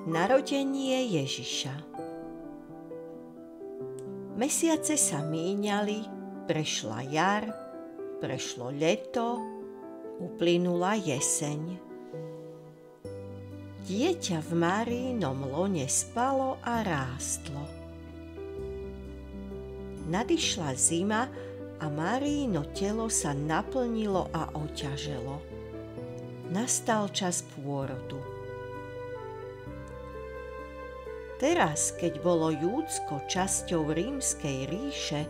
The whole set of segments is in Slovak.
Narodenie Ježiša. Mesiace sa míňali, prešla jar, prešlo leto, uplynula jeseň. Dieťa v Máriinom lone spalo a rástlo. Nadišla zima a Máriino telo sa naplnilo a oťaželo. Nastal čas pôrodu. Teraz, keď bolo Júdsko časťou Rímskej ríše,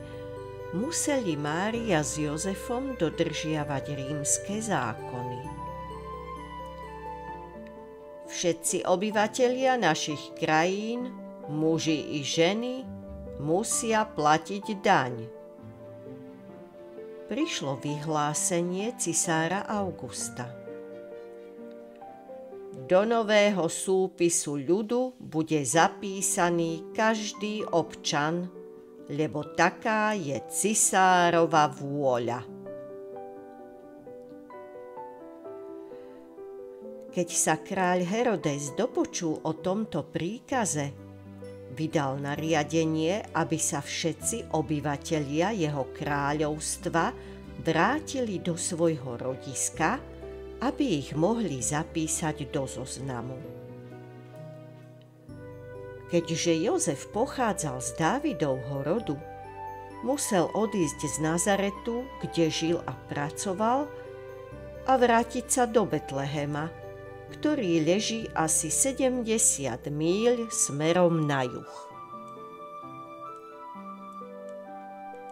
museli Mária s Jozefom dodržiavať rímske zákony. Všetci obyvatelia našich krajín, muži i ženy, musia platiť daň. Prišlo vyhlásenie cisára Augusta. Do nového súpisu ľudu bude zapísaný každý občan, lebo taká je cisárova vôľa. Keď sa kráľ Herodes dopočul o tomto príkaze, vydal nariadenie, aby sa všetci obyvatelia jeho kráľovstva vrátili do svojho rodiska, aby ich mohli zapísať do zoznamu. Keďže Jozef pochádzal z Dávidovho rodu, musel odísť z Nazaretu, kde žil a pracoval, a vrátiť sa do Betlehema, ktorý leží asi 70 míľ smerom na juh.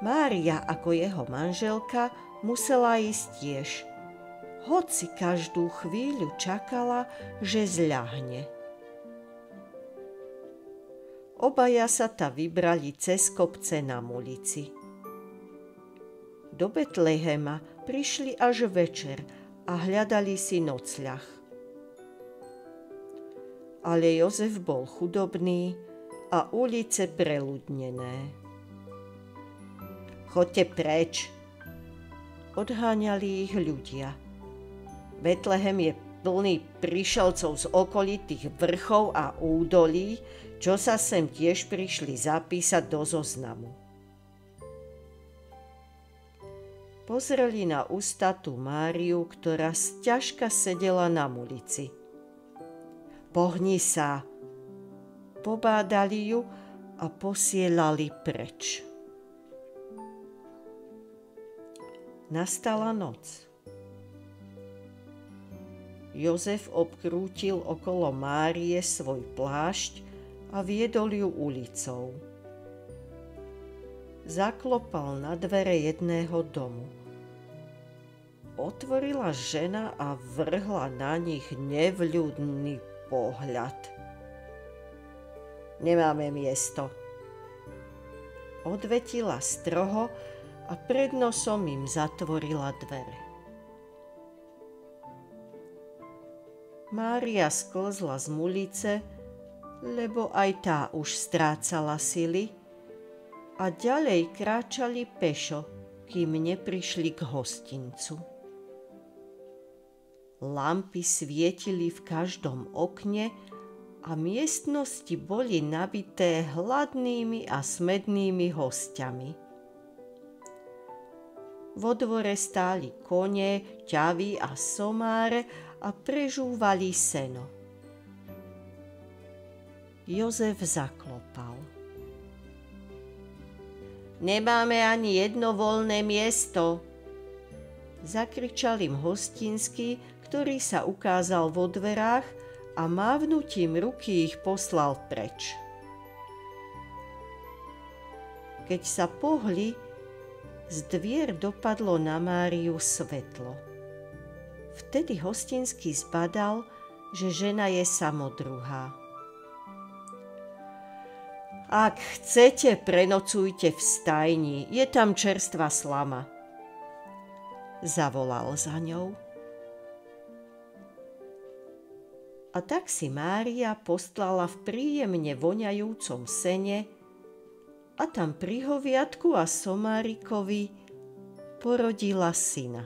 Mária ako jeho manželka musela ísť tiež, hoci každú chvíľu čakala, že zľahne. Obaja sa ta vybrali cez kopce na ulici. Do Betlehema prišli až večer a hľadali si nocľah. Ale Jozef bol chudobný a ulice preľudnené. Choďte preč, odháňali ich ľudia. Betlehem je plný prišelcov z okolitých vrchov a údolí, čo sa sem tiež prišli zapísať do zoznamu. Pozreli na ústatú Máriu, ktorá sťažka sedela na ulici. Pohni sa, pobádali ju a posielali preč. Nastala noc. Jozef obkrútil okolo Márie svoj plášť a viedol ju ulicou. Zaklopal na dvere jedného domu. Otvorila žena a vrhla na nich nevľúdny pohľad. Nemáme miesto, odvetila stroho a pred nosom im zatvorila dvere. Mária sklzla z ulice, lebo aj tá už strácala sily, a ďalej kráčali pešo, kým neprišli k hostincu. Lampy svietili v každom okne a miestnosti boli nabité hladnými a smednými hostiami. Vo dvore stáli kone, ťavy a somáre a prežúvali seno. Jozef zaklopal. Nemáme ani jedno voľné miesto, zakričal im hostinský, ktorý sa ukázal vo dverách a mávnutím ruky ich poslal preč. Keď sa pohli, z dvier dopadlo na Máriu svetlo. Vtedy hostinský zbadal, že žena je samodruhá. Ak chcete, prenocujte v stajni, je tam čerstvá slama, zavolal za ňou. A tak si Mária postlala v príjemne voňajúcom sene a tam pri hoviatku a somárikovi porodila syna.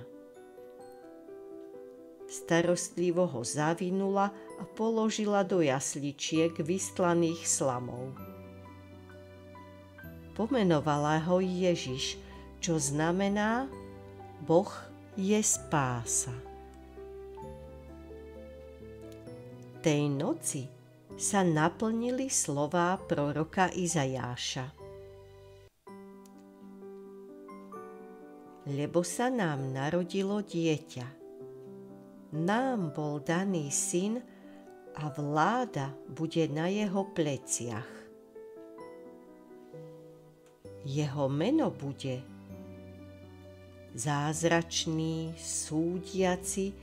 Starostlivo ho zavinula a položila do jasličiek vystlaných slamou. Pomenovala ho Ježiš, čo znamená Boh je spása. Tej noci sa naplnili slová proroka Izajáša. Lebo sa nám narodilo dieťa, nám bol daný syn a vláda bude na jeho pleciach. Jeho meno bude Zázračný, súdiaci,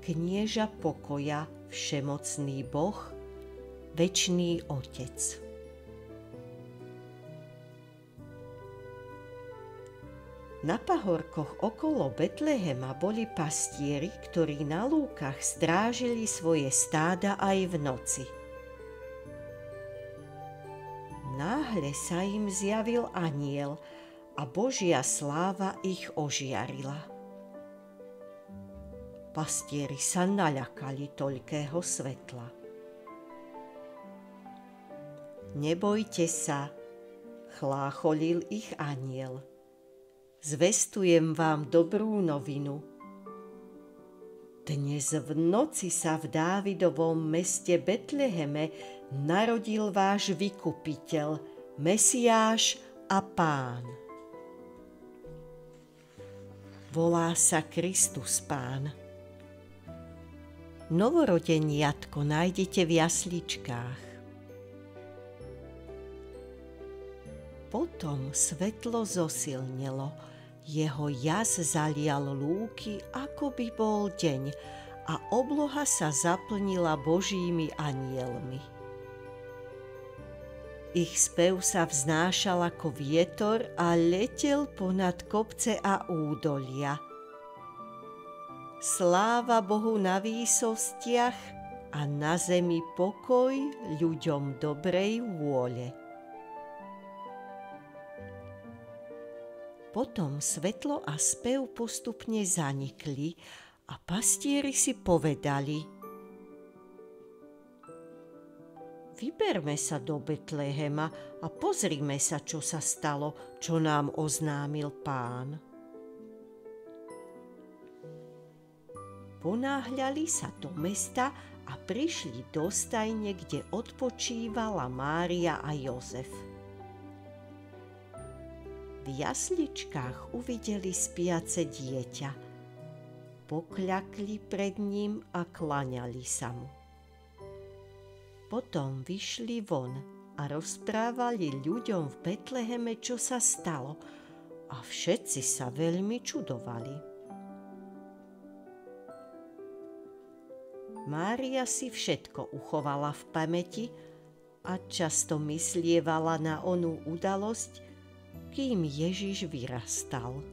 knieža pokoja, všemocný Boh, večný Otec. Na pahorkoch okolo Betlehema boli pastieri, ktorí na lúkach strážili svoje stáda aj v noci. Náhle sa im zjavil anjel a Božia sláva ich ožiarila. Pastieri sa naľakali toľkého svetla. Nebojte sa, chlácholil ich anjel. Zvestujem vám dobrú novinu. Dnes v noci sa v Dávidovom meste Betleheme narodil váš vykupiteľ, Mesiáš a Pán. Volá sa Kristus Pán. Novorodeniatko nájdete v jasličkách. Potom svetlo zosilnelo, jeho jas zalial lúky, ako by bol deň, a obloha sa zaplnila Božími anjelmi. Ich spev sa vznášal ako vietor a letel ponad kopce a údolia. Sláva Bohu na výsostiach a na zemi pokoj ľuďom dobrej vôle. Potom svetlo a spev postupne zanikli a pastieri si povedali: Vyberme sa do Betlehema a pozrime sa, čo sa stalo, čo nám oznámil Pán. Ponáhľali sa do mesta a prišli do stajne, kde odpočívala Mária a Jozef. V jasličkách uvideli spiace dieťa. Pokľakli pred ním a klaňali sa mu. Potom vyšli von a rozprávali ľuďom v Betleheme, čo sa stalo, a všetci sa veľmi čudovali. Mária si všetko uchovala v pamäti a často myslievala na onú udalosť, kým Ježiš vyrastal.